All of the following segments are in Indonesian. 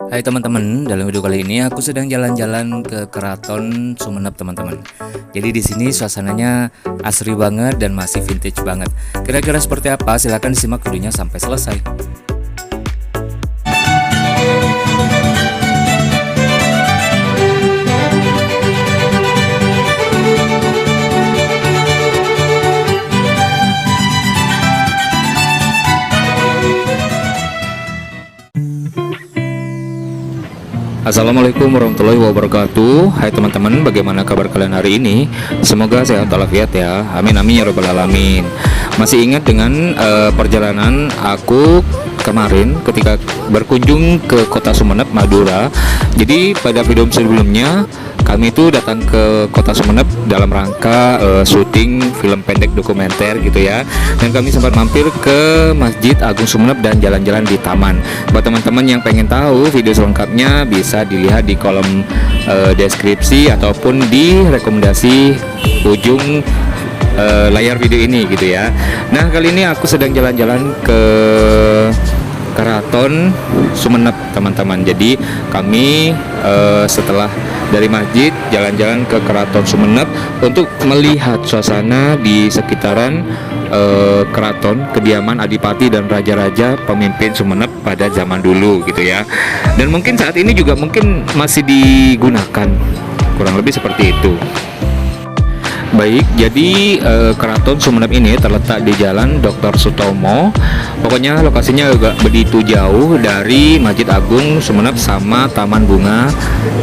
Hai teman-teman, dalam video kali ini aku sedang jalan-jalan ke Keraton Sumenep teman-teman. Jadi di sini suasananya asri banget dan masih vintage banget. Kira-kira seperti apa? Silahkan disimak videonya sampai selesai. Assalamualaikum warahmatullahi wabarakatuh. Hai teman-teman, bagaimana kabar kalian hari ini? Semoga sehat walafiat ya. Amin amin ya rabbal alamin. Masih ingat dengan perjalanan aku kemarin ketika berkunjung ke kota Sumenep, Madura. Jadi pada video sebelumnya kami itu datang ke kota Sumenep dalam rangka syuting film pendek dokumenter gitu ya. Dan kami sempat mampir ke Masjid Agung Sumenep dan jalan-jalan di taman. Buat teman-teman yang pengen tahu video selengkapnya bisa dilihat di kolom deskripsi ataupun di rekomendasi ujung layar video ini gitu ya. Nah, kali ini aku sedang jalan-jalan ke Keraton Sumenep teman-teman. Jadi kami setelah dari masjid jalan-jalan ke Keraton Sumenep untuk melihat suasana di sekitaran keraton, kediaman adipati dan raja-raja pemimpin Sumenep pada zaman dulu gitu ya. Dan mungkin saat ini juga mungkin masih digunakan, kurang lebih seperti itu. Baik, jadi Keraton Sumenep ini terletak di Jalan Dr. Sutomo. Pokoknya lokasinya juga begitu jauh dari Masjid Agung Sumenep sama Taman Bunga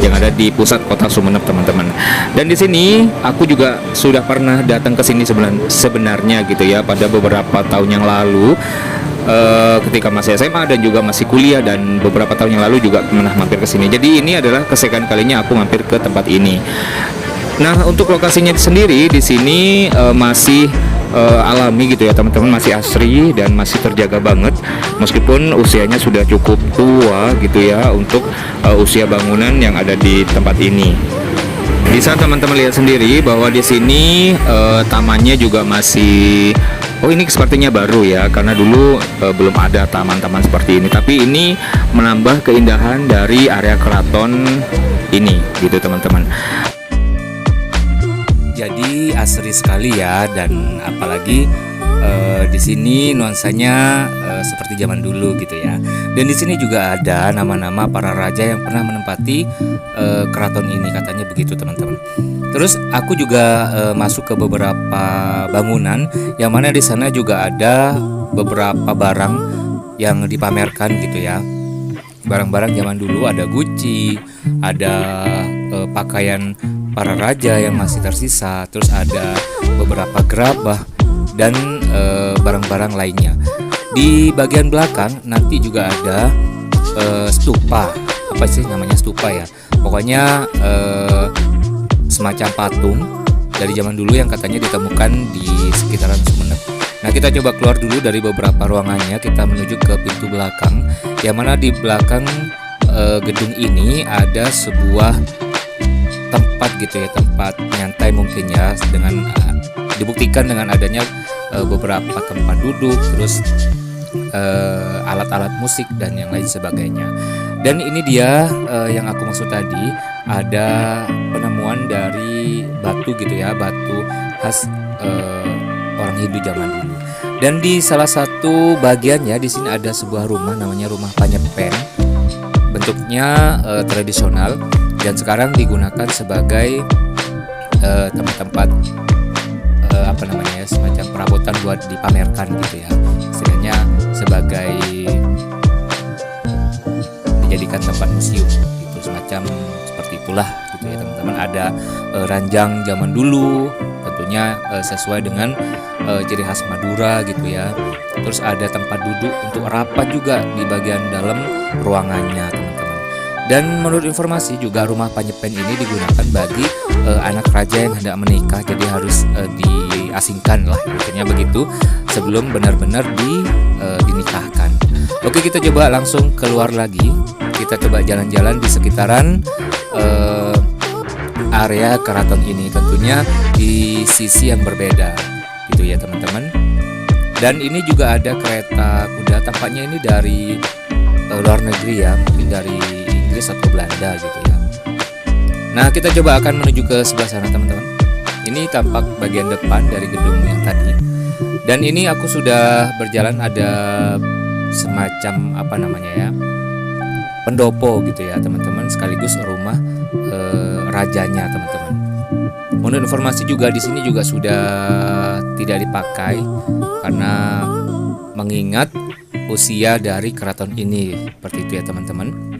yang ada di pusat kota Sumenep, teman-teman. Dan di sini aku juga sudah pernah datang ke sini sebenarnya gitu ya pada beberapa tahun yang lalu. Ketika masih SMA dan juga masih kuliah, dan beberapa tahun yang lalu juga pernah mampir ke sini. Jadi ini adalah kesekian kalinya aku mampir ke tempat ini. Nah, untuk lokasinya sendiri di sini masih alami gitu ya teman-teman, masih asri dan masih terjaga banget meskipun usianya sudah cukup tua gitu ya untuk usia bangunan yang ada di tempat ini. Bisa teman-teman lihat sendiri bahwa di sini tamannya juga masih ini sepertinya baru ya, karena dulu belum ada taman-taman seperti ini. Tapi ini menambah keindahan dari area keraton ini gitu teman-teman. Jadi asri sekali ya, dan apalagi di sini nuansanya seperti zaman dulu gitu ya. Dan di sini juga ada nama-nama para raja yang pernah menempati keraton ini, katanya begitu teman-teman. Terus aku juga masuk ke beberapa bangunan yang mana di sana juga ada beberapa barang yang dipamerkan gitu ya. Barang-barang zaman dulu, ada Gucci, ada pakaian para raja yang masih tersisa, terus ada beberapa gerabah dan barang-barang lainnya. Di bagian belakang nanti juga ada stupa, apa sih namanya, stupa ya, pokoknya semacam patung dari zaman dulu yang katanya ditemukan di sekitaran Sumenep. Nah, kita coba keluar dulu dari beberapa ruangannya, kita menuju ke pintu belakang, yang mana di belakang gedung ini ada sebuah tempat gitu ya, tempat nyantai mungkin ya, dengan dibuktikan dengan adanya beberapa tempat duduk, terus alat-alat musik dan yang lain sebagainya. Dan ini dia yang aku maksud tadi, ada penemuan dari batu gitu ya, batu khas orang Hindu zaman dulu. Dan di salah satu bagiannya di sini ada sebuah rumah, namanya rumah Panyepen. Bentuknya tradisional dan sekarang digunakan sebagai tempat-tempat apa namanya ya, semacam perabotan buat dipamerkan gitu ya, istilahnya sebagai dijadikan tempat museum gitu, semacam seperti itulah gitu ya teman-teman. Ada ranjang zaman dulu, tentunya sesuai dengan ciri khas Madura gitu ya. Terus ada tempat duduk untuk rapat juga di bagian dalam ruangannya teman-teman. Dan menurut informasi juga rumah Panyepen ini digunakan bagi anak raja yang hendak menikah, jadi harus diasingkan lah, akhirnya begitu, sebelum benar-benar dinikahkan. Oke, kita coba langsung keluar lagi. Kita coba jalan-jalan di sekitaran area keraton ini, tentunya di sisi yang berbeda gitu ya teman-teman. Dan ini juga ada kereta kuda, tampaknya ini dari luar negeri ya, mungkin dari Prancis atau Belanda gitu ya. Nah, kita coba akan menuju ke sebelah sana teman-teman. Ini tampak bagian depan dari gedung yang tadi. Dan ini aku sudah berjalan, ada semacam apa namanya ya, pendopo gitu ya teman-teman, sekaligus rumah rajanya teman-teman. Menurut informasi juga di sini juga sudah tidak dipakai karena mengingat usia dari keraton ini, seperti itu ya teman-teman.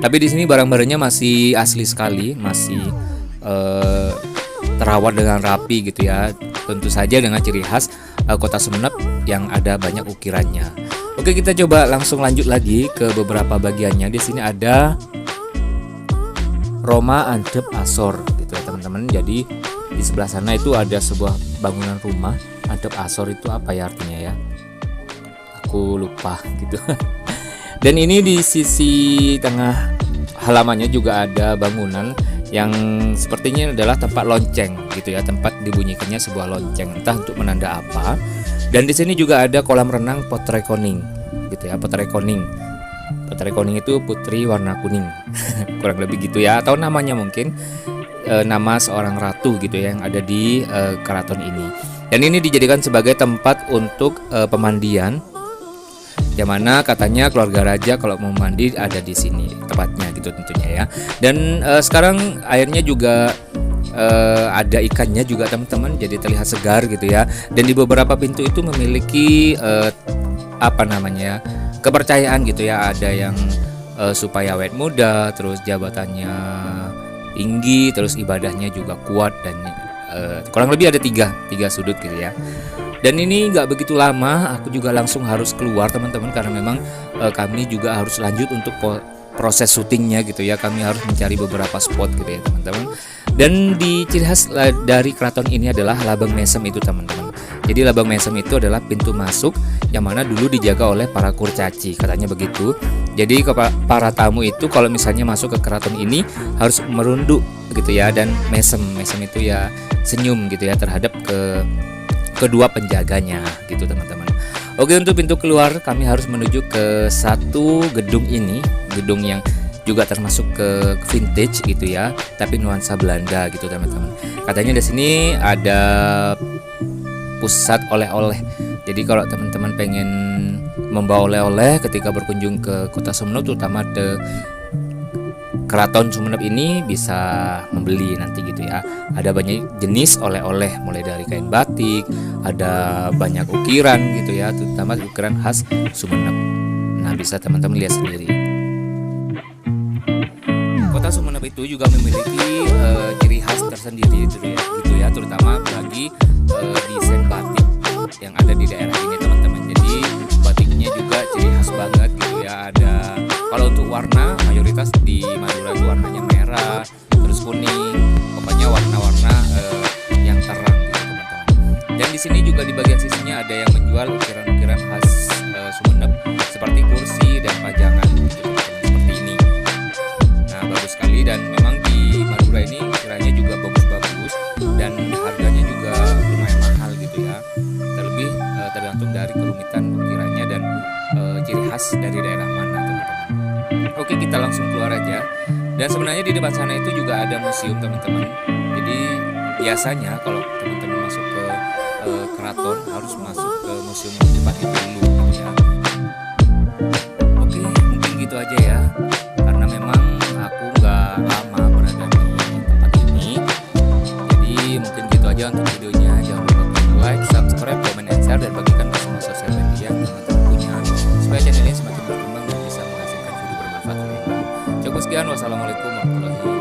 Tapi di sini barang-barangnya masih asli sekali, masih terawat dengan rapi gitu ya. Tentu saja dengan ciri khas kota Sumeneb yang ada banyak ukirannya. Oke, kita coba langsung lanjut lagi ke beberapa bagiannya. Di sini ada Roma Antep Asor gitu ya teman-teman. Jadi di sebelah sana itu ada sebuah bangunan rumah. Antep Asor itu apa ya artinya ya? Aku lupa gitu. Dan ini di sisi tengah halamannya juga ada bangunan yang sepertinya adalah tempat lonceng gitu ya, tempat dibunyikannya sebuah lonceng, entah untuk menanda apa. Dan di sini juga ada kolam renang Potrekoning gitu ya, Potrekoning. Potrekoning itu putri warna kuning. Kurang lebih gitu ya, atau namanya mungkin nama seorang ratu gitu ya yang ada di keraton ini. Dan ini dijadikan sebagai tempat untuk pemandian, yang mana katanya keluarga raja kalau mau mandi ada di sini tempatnya gitu tentunya ya. Dan sekarang airnya juga ada ikannya juga teman-teman, jadi terlihat segar gitu ya. Dan di beberapa pintu itu memiliki apa namanya, kepercayaan gitu ya. Ada yang supaya awet muda, terus jabatannya tinggi, terus ibadahnya juga kuat, dan kurang lebih ada tiga sudut gitu ya. Dan ini nggak begitu lama, aku juga langsung harus keluar teman-teman, karena memang kami juga harus lanjut untuk proses syutingnya gitu ya. Kami harus mencari beberapa spot gitu ya teman-teman. Dan di ciri khas dari keraton ini adalah Labang Mesem itu teman-teman. Jadi Labang Mesem itu adalah pintu masuk yang mana dulu dijaga oleh para kurcaci, katanya begitu. Jadi para tamu itu kalau misalnya masuk ke keraton ini harus merunduk gitu ya, dan mesem itu ya senyum gitu ya terhadap kedua penjaganya gitu teman-teman. Oke, untuk pintu keluar kami harus menuju ke satu gedung ini, gedung yang juga termasuk ke vintage gitu ya, tapi nuansa Belanda gitu teman-teman. Katanya di sini ada pusat oleh-oleh. Jadi kalau teman-teman pengen membawa oleh-oleh ketika berkunjung ke kota Sumeneb, terutama ke Keraton Sumeneb ini, bisa membeli nanti gitu ya. Ada banyak jenis oleh-oleh, mulai dari kain batik, ada banyak ukiran gitu ya, terutama ukiran khas Sumeneb. Nah, bisa teman-teman lihat sendiri. Kota Sumeneb itu juga memiliki ciri khas tersendiri gitu ya, terutama bagi desain batik yang ada di daerah ini teman-teman. Jadi batiknya juga ciri khas banget gitu ya. Ada, kalau untuk warna, mayoritas di Madura itu warnanya merah, terus kuning, pokoknya warna-warna yang terang gitu teman-teman. Dan di sini juga di bagian sisinya ada yang menjual ukiran-ukiran khas Sumeneb seperti kursi dan pajangan gitu teman-teman, seperti ini. Nah, bagus sekali, dan memang di Madura ini ukirannya juga bagus-bagus dan harganya juga lumayan mahal gitu ya. Terlebih tergantung dari kerumitan ukirannya dan ciri khas dari daerah mana teman-teman. Oke, kita langsung keluar aja. Dan sebenarnya di depan sana itu juga ada museum teman-teman. Jadi biasanya kalau teman-teman masuk ke keraton harus masuk ke museum di depan itu dulu gitu ya. Oke, mungkin gitu aja ya, karena memang aku nggak lama berada di tempat ini. Jadi mungkin gitu aja untuk videonya. Jangan lupa like, subscribe, comment, and share, dan bagikan ke semua sosial media yang teman-teman punya, supaya channel ini semakin berkembang dan bisa menghasilkan video bermanfaat. Cukup sekian, wassalamualaikum warahmatullahi wabarakatuh.